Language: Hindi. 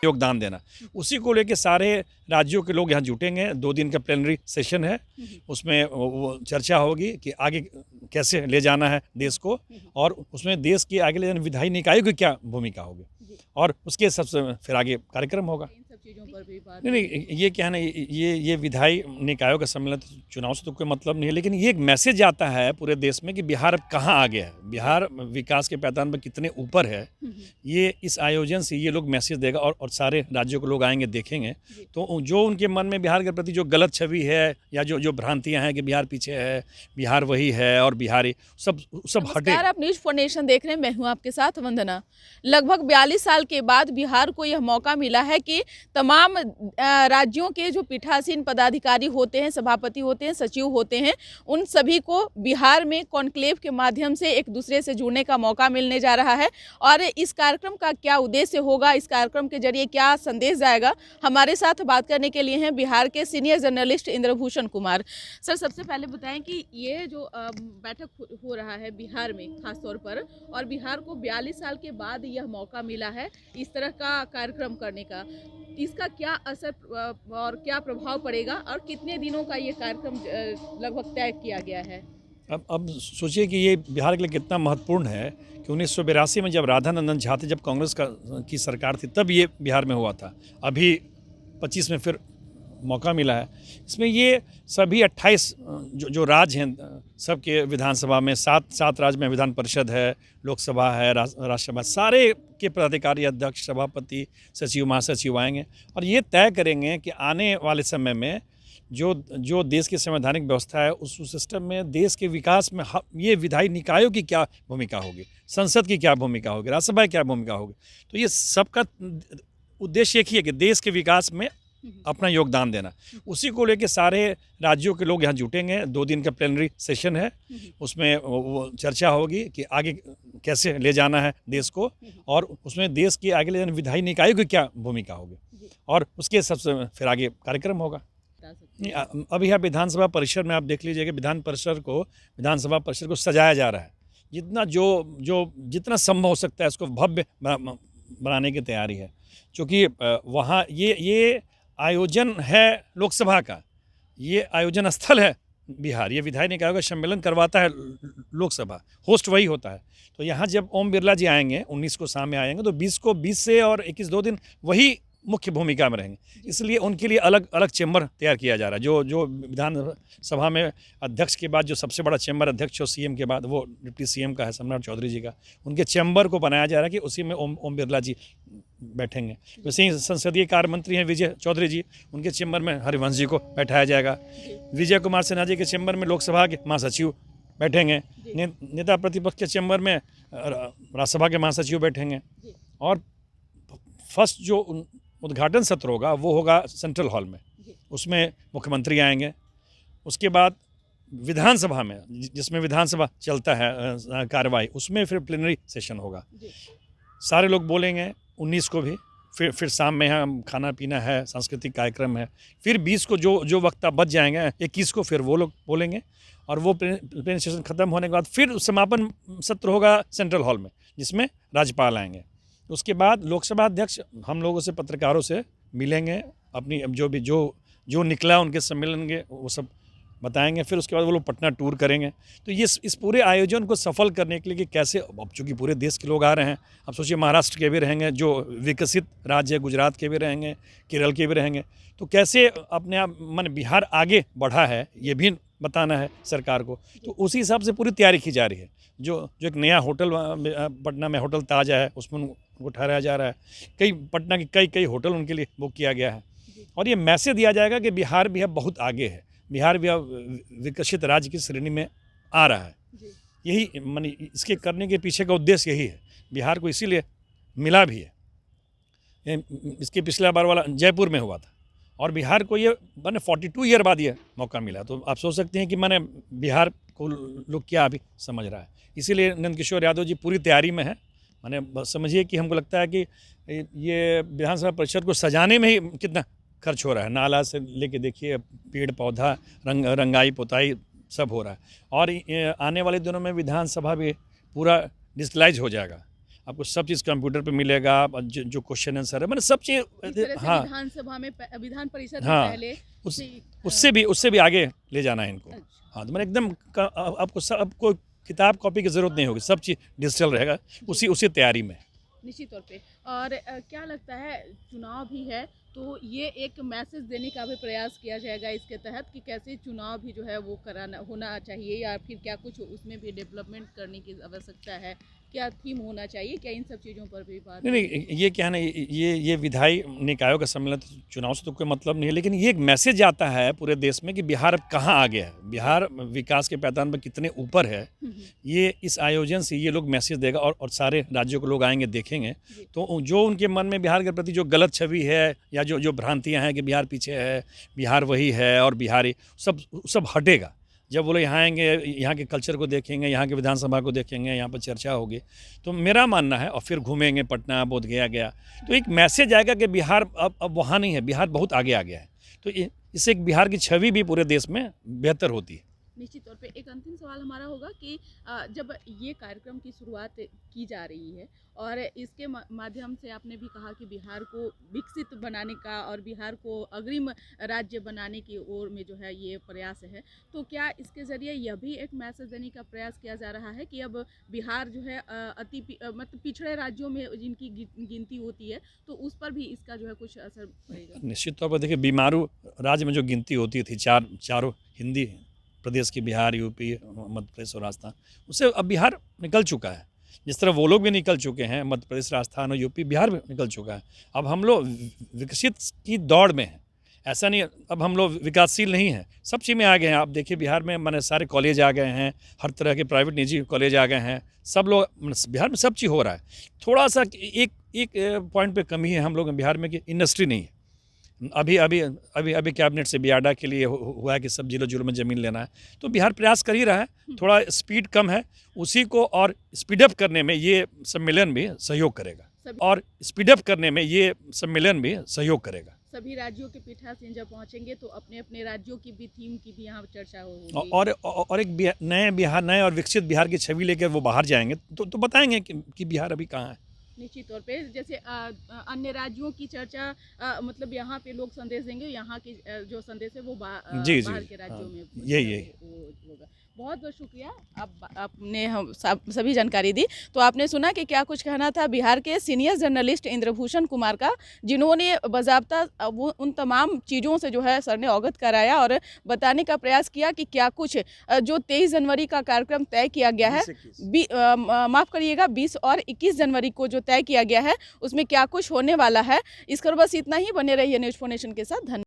योगदान देना, उसी को लेके सारे राज्यों के लोग यहाँ जुटेंगे। 2 दिन का प्लेनरी सेशन है, उसमें वो चर्चा होगी कि आगे कैसे ले जाना है देश को, और उसमें देश की आगे ले जाने विधायी निकायों की क्या भूमिका होगी, और उसके सबसे फिर आगे कार्यक्रम होगा। नहीं, ये क्या है ना, ये विधायी निकायों का सम्मेलन तो चुनाव से तो कोई मतलब नहीं है, लेकिन ये एक मैसेज आता है पूरे देश में कि बिहार अब कहाँ आ गया है, बिहार विकास के पैमाने पर कितने ऊपर है। ये इस आयोजन से ये लोग मैसेज देगा, और सारे राज्यों के लोग आएंगे, देखेंगे, तो जो उनके मन में बिहार के प्रति जो गलत छवि है या जो भ्रांतियां हैं कि बिहार पीछे है, बिहार वही है और बिहारी सब हटे। आप न्यूज़ फॉर नेशन देख रहे हैं, मैं हूं आपके साथ वंदना। लगभग 42 साल के बाद बिहार को यह मौका मिला है कि तमाम राज्यों के जो पीठासीन पदाधिकारी होते हैं, सभापति होते हैं, सचिव होते हैं, उन सभी को बिहार में कॉन्क्लेव के माध्यम से एक दूसरे से जुड़ने का मौका मिलने जा रहा है। और इस कार्यक्रम का क्या उद्देश्य होगा, इस कार्यक्रम के जरिए क्या संदेश जाएगा, हमारे साथ बात करने के लिए हैं बिहार के senior journalist Indrabhushan Kumar. Sir, सबसे पहले बताएं कि ये जो बैठक हो रहा है बिहार में खास तौर पर, और बिहार को 42 साल के बाद यह मौका मिला है इस तरह का कार्यक्रम करने का, इसका क्या असर और क्या प्रभाव पड़ेगा, और कितने दिनों का ये कार्यक्रम लगभग तय किया गया है? अब सोचिए कि ये बिहार के लिए कितना महत्वपूर्ण है कि 1982 में जब राधानंदन झा थे, जब कांग्रेस की सरकार थी, तब ये बिहार में हुआ था। अभी 25 में फिर मौका मिला है। इसमें ये सभी 28 जो राज्य हैं, सबके विधानसभा में 7 राज्य में विधान परिषद है, लोकसभा है, राज्यसभा, सारे के पदाधिकारी, अध्यक्ष, सभापति, सचिव, महासचिव आएंगे और ये तय करेंगे कि आने वाले समय में जो देश की संवैधानिक व्यवस्था है, उस सिस्टम में देश के विकास में ये विधायी निकायों की क्या भूमिका होगी, संसद की क्या भूमिका होगी, राज्यसभा की क्या भूमिका होगी। तो ये सबका उद्देश्य एक ही है कि देश के विकास में अपना योगदान देना। उसी को लेके सारे राज्यों के लोग यहाँ जुटेंगे। 2 दिन का प्लेनरी सेशन है, उसमें वो चर्चा होगी कि आगे कैसे ले जाना है देश को, और उसमें देश की आगे ले जाने विधायी निकायों की क्या भूमिका होगी, और उसके सबसे फिर आगे कार्यक्रम होगा। अभी यहाँ विधानसभा परिसर में आप देख लीजिए कि विधानसभा परिसर को सजाया जा रहा है। जितना संभव हो सकता है उसको भव्य बनाने की तैयारी है, क्योंकि वहाँ ये आयोजन है लोकसभा का, ये आयोजन स्थल है बिहार, ये विधायी निकायों का सम्मेलन करवाता है लोकसभा, होस्ट वही होता है। तो यहाँ जब ओम बिरला जी आएंगे, 19 को शाम में आएंगे, तो 20 से और 21 2 दिन वही मुख्य भूमिका में रहेंगे। इसलिए उनके लिए अलग अलग चैम्बर तैयार किया जा रहा है। जो विधानसभा में अध्यक्ष के बाद जो सबसे बड़ा चैम्बर अध्यक्ष हो सीएम के बाद, वो डिप्टी सीएम का है, सम्राट चौधरी जी का, उनके चैम्बर को बनाया जा रहा है कि उसी में ओम बिरला जी बैठेंगे। वैसे ही संसदीय कार्य मंत्री हैं विजय चौधरी जी, उनके चैम्बर में हरिवंश जी को बैठाया जाएगा। विजय कुमार सिन्हा जी के चैम्बर में लोकसभा के महासचिव बैठेंगे। नेता प्रतिपक्ष के चैम्बर में राज्यसभा के महासचिव बैठेंगे। और फर्स्ट जो उद्घाटन सत्र होगा वो होगा सेंट्रल हॉल में, उसमें मुख्यमंत्री आएंगे। उसके बाद विधानसभा में, जिसमें विधानसभा चलता है कार्यवाही, उसमें फिर प्लेनरी सेशन होगा, सारे लोग बोलेंगे। 19 को भी फिर शाम में यहाँ खाना पीना है, सांस्कृतिक कार्यक्रम है। फिर 20 को जो वक्ता बच जाएंगे, 21 को फिर वो लोग बोलेंगे, और वो प्लेनरी सेशन खत्म होने के बाद फिर समापन सत्र होगा सेंट्रल हॉल में, जिसमें राज्यपाल आएंगे। उसके बाद लोकसभा अध्यक्ष हम लोगों से, पत्रकारों से मिलेंगे, अपनी जो निकला उनके सम्मेलन के वो सब बताएंगे। फिर उसके बाद वो लोग पटना टूर करेंगे। तो ये इस पूरे आयोजन को सफल करने के लिए कि कैसे, अब चूँकि पूरे देश के लोग आ रहे हैं, अब सोचिए महाराष्ट्र के भी रहेंगे, जो विकसित राज्य है, गुजरात के भी रहेंगे, केरल के भी रहेंगे, तो कैसे अपने आप बिहार आगे बढ़ा है ये भी बताना है सरकार को। तो उसी हिसाब से पूरी तैयारी की जा रही है। जो एक नया होटल पटना में, होटल ताजा है, उसमें उनको ठहराया जा रहा है। पटना के कई होटल उनके लिए बुक किया गया है। और ये मैसेज दिया जाएगा कि बिहार भी अब बहुत आगे है, बिहार भी अब विकसित राज्य की श्रेणी में आ रहा है। यही इसके करने के पीछे का उद्देश्य यही है। बिहार को इसीलिए मिला भी है। इसके पिछला बार वाला जयपुर में हुआ था, और बिहार को ये 42 ईयर बाद ये मौका मिला। तो आप सोच सकते हैं कि बिहार को लोग क्या अभी समझ रहा है। इसीलिए नंदकिशोर यादव जी पूरी तैयारी में है। समझिए कि हमको लगता है कि ये विधानसभा परिषद को सजाने में ही कितना खर्च हो रहा है। नाला से लेके देखिए, पेड़ पौधा, रंगाई पोताई सब हो रहा है। और आने वाले दिनों में विधानसभा भी पूरा डिजिटलाइज हो जाएगा। आपको सब चीज़ कंप्यूटर पे मिलेगा, जो क्वेश्चन आंसर है मैंने सब चीज़। इस तरह से हाँ विधानसभा में विधान परिषद में हाँ पहले उससे भी आगे ले जाना है इनको। अच्छा। हाँ तो मैंने एकदम आपको किताब कॉपी की ज़रूरत नहीं होगी, सब चीज़ डिजिटल रहेगा, उसी तैयारी में। निश्चित तौर पे। और क्या लगता है, चुनाव भी है तो ये एक मैसेज देने का भी प्रयास किया जाएगा इसके तहत कि कैसे चुनाव भी जो है वो कराना होना चाहिए, या फिर क्या कुछ उसमें भी डेवलपमेंट करने की आवश्यकता है, क्या थीम होना चाहिए, क्या इन सब चीज़ों पर भी बात? नहीं, ये क्या है ना, ये विधायी निकायों का सम्मेलन तो चुनाव से तो कोई मतलब नहीं है, लेकिन ये एक मैसेज आता है पूरे देश में कि बिहार अब कहाँ आ गया है, बिहार विकास के पैमाने पर कितने ऊपर है। ये इस आयोजन से ये लोग मैसेज देगा और सारे राज्यों के लोग आएंगे देखेंगे, तो जो उनके मन में बिहार के प्रति जो गलत छवि है या जो भ्रांतियाँ हैं कि बिहार पीछे है, बिहार वही है और बिहारी सब हटेगा। जब वो लोग यहाँ आएंगे, यहाँ के कल्चर को देखेंगे, यहाँ के विधानसभा को देखेंगे, यहाँ पर चर्चा होगी, तो मेरा मानना है, और फिर घूमेंगे पटना, बोधगया गया, तो एक मैसेज आएगा कि बिहार अब वहाँ नहीं है, बिहार बहुत आगे आ गया है। तो इससे एक बिहार की छवि भी पूरे देश में बेहतर होती है। निश्चित तौर पे एक अंतिम सवाल हमारा होगा कि जब ये कार्यक्रम की शुरुआत की जा रही है और इसके माध्यम से आपने भी कहा कि बिहार को विकसित बनाने का और बिहार को अग्रिम राज्य बनाने की ओर में जो है ये प्रयास है, तो क्या इसके ज़रिए यह भी एक मैसेज देने का प्रयास किया जा रहा है कि अब बिहार जो है मतलब पिछड़े राज्यों में जिनकी गिनती होती है, तो उस पर भी इसका जो है कुछ असर पड़ेगा? निश्चित तौर पर देखिए, बीमारू राज्य में जो गिनती होती थी, चारों हिंदी प्रदेश की, बिहार, यूपी, मध्य प्रदेश और राजस्थान, उससे अब बिहार निकल चुका है। जिस तरह वो लोग भी निकल चुके हैं, मध्य प्रदेश, राजस्थान और यूपी, बिहार भी निकल चुका है। अब हम लोग विकसित की दौड़ में हैं, ऐसा नहीं अब हम लोग विकासशील नहीं हैं, सब चीज़ में आ गए हैं। आप देखिए बिहार में मैंने सारे कॉलेज आ गए हैं, हर तरह के प्राइवेट निजी कॉलेज आ गए हैं, सब लोग बिहार में सब चीज़ हो रहा है। थोड़ा सा एक पॉइंट पे कमी है हम लोग बिहार में कि इंडस्ट्री नहीं है। अभी कैबिनेट से बियाडा के लिए हुआ है कि सब जिलों में ज़मीन लेना है, तो बिहार प्रयास कर ही रहा है, थोड़ा स्पीड कम है, उसी को और स्पीडअप करने में ये सम्मेलन भी सहयोग करेगा। सभी राज्यों के पीठासीन जब पहुंचेंगे तो अपने अपने राज्यों की भी थीम की भी यहाँ चर्चा होगी, और एक नए और विकसित बिहार की छवि लेकर वो बाहर जाएंगे तो बताएंगे कि बिहार अभी कहाँ है। निश्चित तौर पे जैसे अन्य राज्यों की चर्चा मतलब यहाँ पे लोग संदेश देंगे, यहाँ की जो संदेश है वो बाहर के राज्यों में यही होगा। बहुत बहुत शुक्रिया, आपने हम सभी जानकारी दी। तो आपने सुना कि क्या कुछ कहना था बिहार के सीनियर जर्नलिस्ट इंद्रभूषण कुमार का, जिन्होंने बाज़ाब्ता उन तमाम चीज़ों से जो है सर ने अवगत कराया और बताने का प्रयास किया कि क्या कुछ जो 23 जनवरी का कार्यक्रम तय किया गया है, माफ़ करिएगा 20 और 21 जनवरी को जो तय किया गया है, उसमें क्या कुछ होने वाला है। इस खबर बस इतना ही। बने रहिए न्यूज़4नेशन के साथ। धन्यवाद।